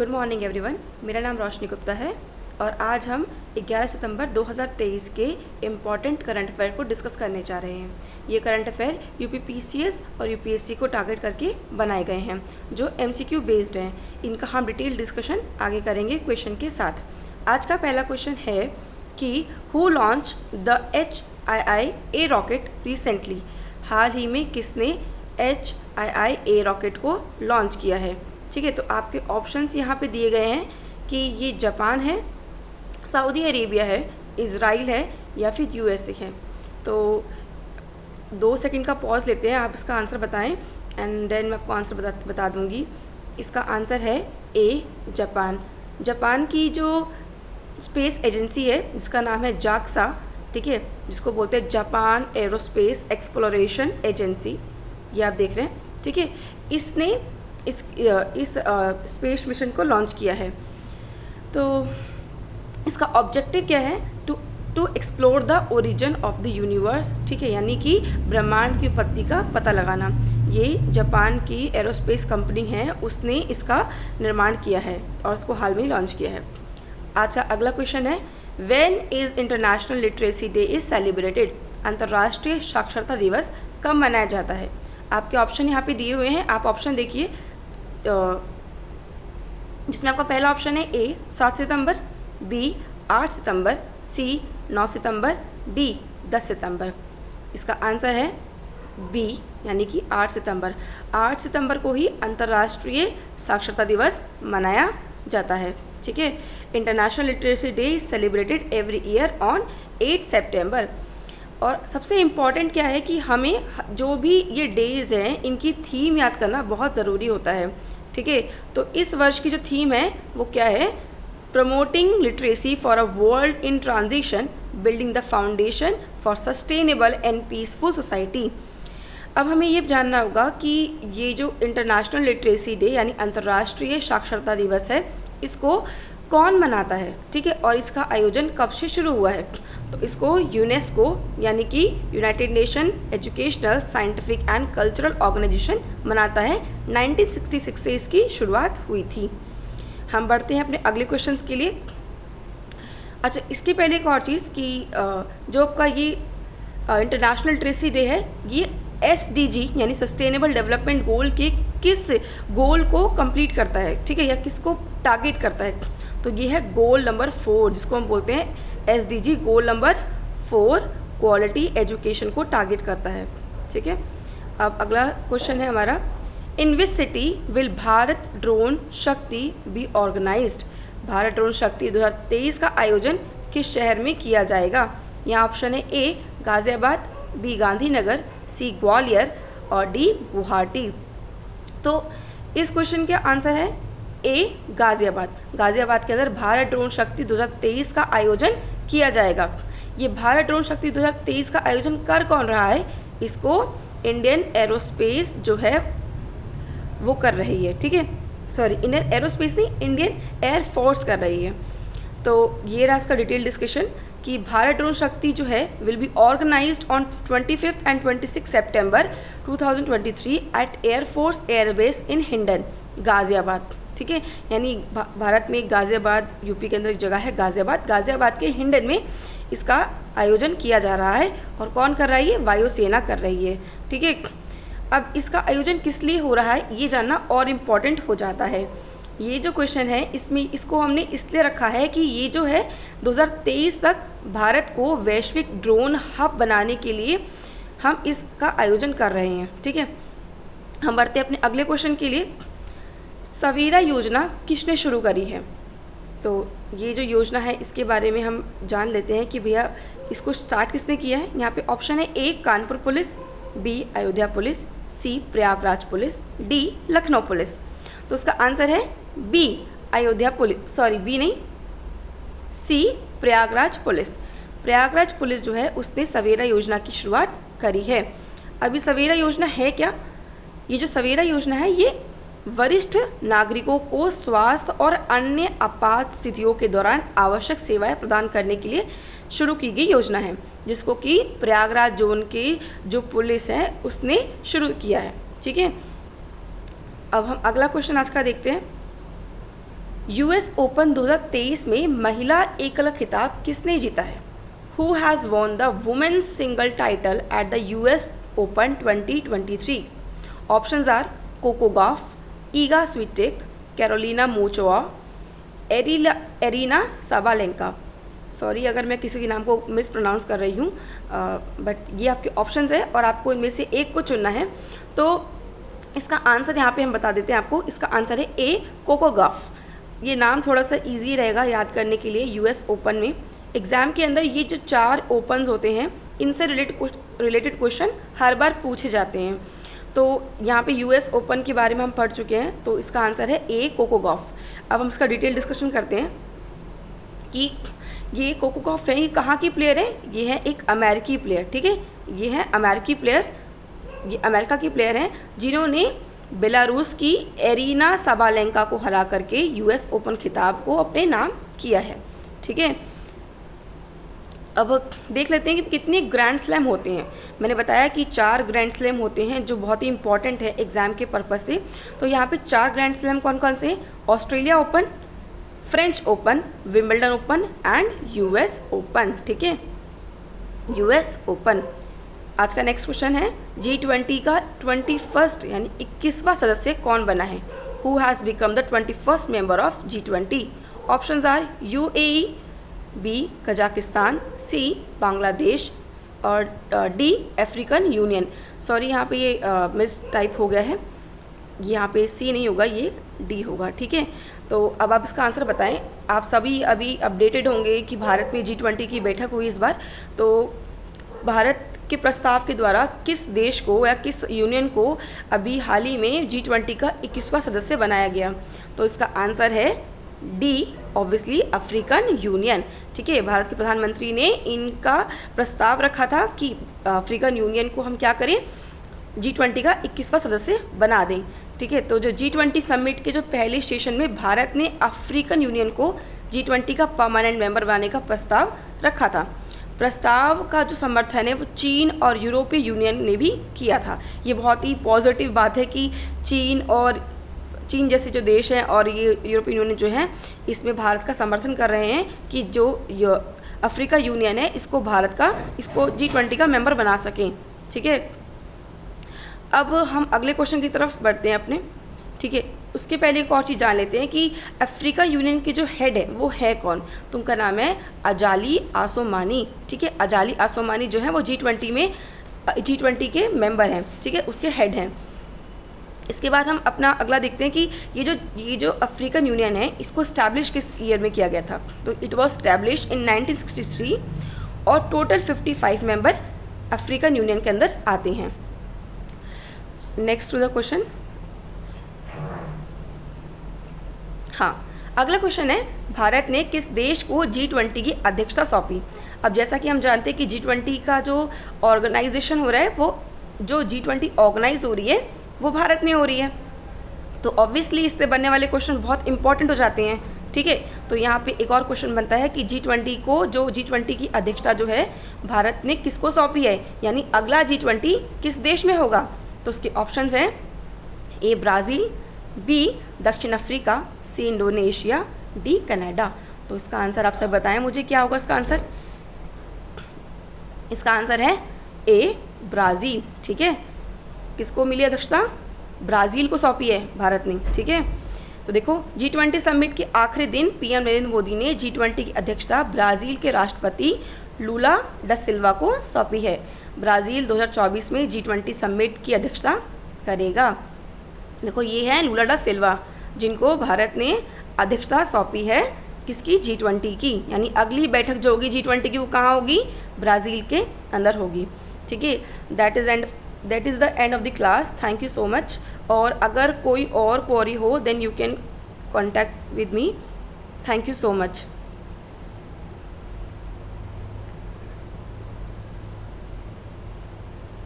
Good morning everyone. मेरा नाम रोशनी गुप्ता है और आज हम 11 सितंबर 2023 के इम्पॉर्टेंट करंट अफेयर को डिस्कस करने जा रहे हैं। ये करंट अफेयर यूपीपीसीएस और यूपीएससी को टारगेट करके बनाए गए हैं, जो एमसीक्यू बेस्ड हैं। इनका हम डिटेल डिस्कशन आगे करेंगे क्वेश्चन के साथ। आज का पहला क्वेश्चन है कि who launched the HII-A rocket recently. हाल ही में किसने HII-A रॉकेट को लॉन्च किया है। ठीक है, तो आपके ऑप्शंस यहाँ पे दिए गए हैं कि ये जापान है, सऊदी अरेबिया है, इजराइल है या फिर यूएसए है। तो 2 सेकंड का पॉज लेते हैं, आप इसका आंसर बताएं एंड देन मैं आपको आंसर बता दूंगी। इसका आंसर है ए, जापान। जापान की जो स्पेस एजेंसी है जिसका नाम है जाक्सा, ठीक है, जिसको बोलते हैं जापान एरोस्पेस एक्सप्लोरेशन एजेंसी, ये आप देख रहे हैं। ठीक है, इसने इस स्पेस मिशन को लॉन्च किया है। तो इसका ऑब्जेक्टिव क्या है? To explore the origin of the universe. ठीक है, यानी कि ब्रह्मांड की उत्पत्ति का पता लगाना। ये जापान की एरोस्पेस कंपनी है, उसने इसका निर्माण किया है और उसको हाल में लॉन्च किया है। अच्छा, अगला क्वेश्चन है when is international literacy day is celebrated. अंतर्राष्ट्रीय साक्षरता दिवस कब मनाया जाता है? आपके ऑप्शन यहाँ पे दिए हुए हैं, आप ऑप्शन देखिए, जिसमें आपका पहला ऑप्शन है ए 7 सितंबर, बी 8 सितंबर, सी 9 सितंबर, डी 10 सितंबर। इसका आंसर है बी, यानी कि 8 सितंबर। 8 सितंबर को ही अंतर्राष्ट्रीय साक्षरता दिवस मनाया जाता है। ठीक है, international literacy day is celebrated every year on 8 सितंबर। और सबसे इम्पॉर्टेंट क्या है कि हमें जो भी ये डेज हैं इनकी थीम याद करना बहुत ज़रूरी होता है। ठीक है, तो इस वर्ष की जो थीम है वो क्या है? Promoting literacy for a world in transition, building the foundation for sustainable and peaceful society. अब हमें ये जानना होगा कि ये जो इंटरनेशनल लिटरेसी डे यानी अंतर्राष्ट्रीय साक्षरता दिवस है, इसको कौन मनाता है। ठीक है, और इसका आयोजन कब से शुरू हुआ है? तो इसको यूनेस्को यानी कि United Nation Educational, Scientific and Cultural Organization मनाता है। 1966 से इसकी शुरुआत हुई थी। हम बढ़ते हैं अपने अगले क्वेश्चंस के लिए। अच्छा, इसके पहले एक और चीज़ कि जो आपका ये इंटरनेशनल लिटरेसी डे है, ये SDG यानी सस्टेनेबल डेवलपमेंट गोल के किस गोल को कंप्लीट करता है? ठीक है, या किसको टारगेट करता है? तो ये है गोल नंबर 4, जिसको हम बोलते हैं SDG goal number 4, quality education को टारगेट करता है। ठीक है, अब अगला क्वेश्चन है हमारा, in which city will Bharat drone Shakti be organised. Bharat drone Shakti 2023 का आयोजन किस शहर में किया जाएगा? यहाँ ऑप्शन है ए गाजियाबाद, बी गांधीनगर, सी ग्वालियर और डी गुवाहाटी। तो इस क्वेश्चन का आंसर है ए गाजियाबाद। गाजियाबाद के अंदर भारत ड्रोन शक्ति 2023 का आयोजन किया जाएगा। ये भारत ड्रोन शक्ति 2023 का आयोजन कर कौन रहा है? इसको इंडियन एरोस्पेस जो है वो कर रही है। ठीक है, सॉरी, इंडियन एरोस्पेस नहीं, इंडियन एयरफोर्स कर रही है। तो ये रहा इसका डिटेल डिस्कशन कि भारत ड्रोन शक्ति जो है will be organised on 25 and 26 सितंबर 2023 at air force airbase in Hindan, Ghaziabad. ठीक है, यानी भारत में गाजियाबाद, यूपी के अंदर एक जगह है गाजियाबाद, गाजियाबाद के हिंडन में इसका आयोजन किया जा रहा है। और कौन कर रहा है? ये वायुसेना कर रही है। ठीक है, अब इसका आयोजन किस लिए हो रहा है ये जानना और इम्पॉर्टेंट हो जाता है। ये जो क्वेश्चन है इसमें इसको हमने इसलिए रखा है कि ये जो है 2023 तक भारत को वैश्विक ड्रोन हब बनाने के लिए हम इसका आयोजन कर रहे हैं। ठीक है, हम बढ़ते हैं अपने अगले क्वेश्चन के लिए। सवेरा योजना किसने शुरू करी है? तो ये जो योजना है इसके बारे में हम जान लेते हैं कि भैया इसको स्टार्ट किसने किया है। यहाँ पे ऑप्शन है A Kanpur police, B Ayodhya police, C Prayagraj police, D Lucknow police. तो उसका आंसर है B Ayodhya police, sorry B नहीं, C Prayagraj police. Prayagraj police जो है उसने सवेरा योजना की शुरुआत करी है। अभी सवेरा योजना है क्या? ये जो सवेरा योजना है ये वरिष्ठ नागरिकों को स्वास्थ्य और अन्य आपात स्थितियों के दौरान आवश्यक सेवाएं प्रदान करने के लिए शुरू की गई योजना है, जिसको कि प्रयागराज जोन की जो पुलिस है उसने शुरू किया है। ठीक है, अब हम अगला क्वेश्चन आज का देखते हैं। यूएस ओपन 2023 में महिला एकल खिताब किसने जीता है? Who has won the women's single title at the US open 2023? Options are Coco Gauff, Iga Swiatek, Karolina Muchova, Aryna Sabalenka. Sorry अगर मैं किसी के नाम को मिस प्रोनाउंस कर रही हूँ, बट ये आपके ऑप्शंस है और आपको इनमें से एक को चुनना है। तो इसका आंसर यहाँ पे हम बता देते हैं आपको। इसका आंसर है ए, कोको गॉफ। ये नाम थोड़ा सा इजी रहेगा याद करने के लिए। यूएस ओपन में एग्जाम के अंदर ये जो 4 ओपन्स होते हैं इनसे रिलेटेड क्वेश्चन हर बार पूछे जाते हैं। तो यहाँ पे यूएस ओपन के बारे में हम पढ़ चुके हैं, तो इसका आंसर है ए, कोको गॉफ। अब हम इसका डिटेल डिस्कशन करते हैं कि ये कोको गॉफ है, ये कहाँ की प्लेयर है? ये है एक अमेरिकी प्लेयर, ठीक है। ये है अमेरिकी प्लेयर, ये अमेरिका की प्लेयर हैं जिन्होंने बेलारूस की एरिना साबालेंका को हरा करके यूएस ओपन खिताब को अपने नाम किया है, ठीक है। अब देख लेते हैं कि कितने ग्रैंड स्लैम होते हैं। मैंने बताया कि 4 ग्रैंड स्लैम होते हैं जो बहुत ही इंपॉर्टेंट है एग्जाम के पर्पज से। तो यहाँ पे 4 ग्रैंड स्लैम कौन कौन से हैं? Australia open, French open, Wimbledon open and US open, ठीक है, यूएस ओपन। आज का नेक्स्ट क्वेश्चन है G20 का 21st यानी 21वां सदस्य कौन बना है? Who has become the 21st member of G20? Options are UAE, B Kazakhstan, C Bangladesh और डी अफ्रीकन यूनियन। सॉरी यहाँ पे ये मिस टाइप हो गया है, यहाँ पे सी नहीं होगा, ये डी होगा, ठीक है। तो अब आप इसका आंसर बताएं। आप सभी अभी अपडेटेड होंगे कि भारत में G20 की बैठक हुई इस बार। तो भारत के प्रस्ताव के द्वारा किस देश को या किस यूनियन को अभी हाल ही में G20 का 21वां सदस्य बनाया गया? तो इसका आंसर है डी, ऑब्वियसली अफ्रीकन यूनियन, ठीक है। भारत के प्रधानमंत्री ने इनका प्रस्ताव रखा था कि अफ्रीकन यूनियन को हम क्या करें, G20 का 21वां सदस्य बना दें, ठीक है। तो जो G20 समिट के जो पहले सेशन में भारत ने अफ्रीकन यूनियन को G20 का परमानेंट मेंबर बनाने का प्रस्ताव रखा था। प्रस्ताव का जो समर्थन है वो चीन और यूरोपीय यूनियन ने भी किया था। ये बहुत ही पॉजिटिव बात है कि चीन जैसे जो देश हैं और ये यूरोपीय यूनियन जो है इसमें भारत का समर्थन कर रहे हैं कि जो अफ्रीका यूनियन है इसको G20 का मेंबर बना सकें, ठीक है। अब हम अगले क्वेश्चन की तरफ बढ़ते हैं अपने, ठीक है। उसके पहले एक और चीज़ जान लेते हैं कि अफ्रीका यूनियन के जो हेड है वो है कौन? तो उनका नाम है अजाली आसोमानी, ठीक है। अजाली आसोमानी जो है वो G20 के मेंबर हैं, ठीक है, उसके हेड हैं। इसके बाद हम अपना अगला देखते हैं कि ये जो अफ्रीकन यूनियन है इसको स्टैब्लिश किस ईयर में किया गया था? तो इट वाज स्टैब्लिश इन 1963 और टोटल 55 मेंबर अफ्रीकन यूनियन के अंदर आते हैं। नेक्स्ट टू द क्वेश्चन, हाँ, अगला क्वेश्चन है भारत ने किस देश को G20 की अध्यक्षता सौंपी? अब जैसा कि हम जानते हैं कि G20 का जो ऑर्गेनाइजेशन हो रहा है वो जो G20 ऑर्गेनाइज हो रही है वो भारत में हो रही है। तो ऑब्वियसली इससे बनने वाले क्वेश्चन बहुत इंपॉर्टेंट हो जाते हैं, ठीक है। तो यहाँ पे एक और क्वेश्चन बनता है कि G20 की अध्यक्षता जो है भारत ने किसको सौंपी है, यानी अगला G20 किस देश में होगा? तो उसके ऑप्शंस हैं ए ब्राज़ील, बी दक्षिण Africa, C Indonesia, D Canada. तो इसका आंसर आप सब बताएं मुझे, क्या होगा इसका आंसर? इसका आंसर है ए ब्राज़ील, ठीक है। किसको मिली अध्यक्षता? ब्राज़ील को सौंपी है भारत ने, ठीक है। तो देखो G20 समिट के आखिरी दिन पीएम नरेंद्र मोदी ने G20 की अध्यक्षता ब्राज़ील के राष्ट्रपति लूला डा सिल्वा को सौंपी है। ब्राज़ील 2024 में G20 समिट की अध्यक्षता करेगा। देखो ये है लूला डा सिल्वा जिनको भारत ने अध्यक्षता सौंपी है किसकी? G20 की, यानी अगली बैठक जो होगी G20 की वो कहाँ होगी? ब्राज़ील के अंदर होगी, ठीक है। That is the end of the class. Thank you so much. और अगर कोई और क्वेरी हो then you can contact with me. Thank you so much.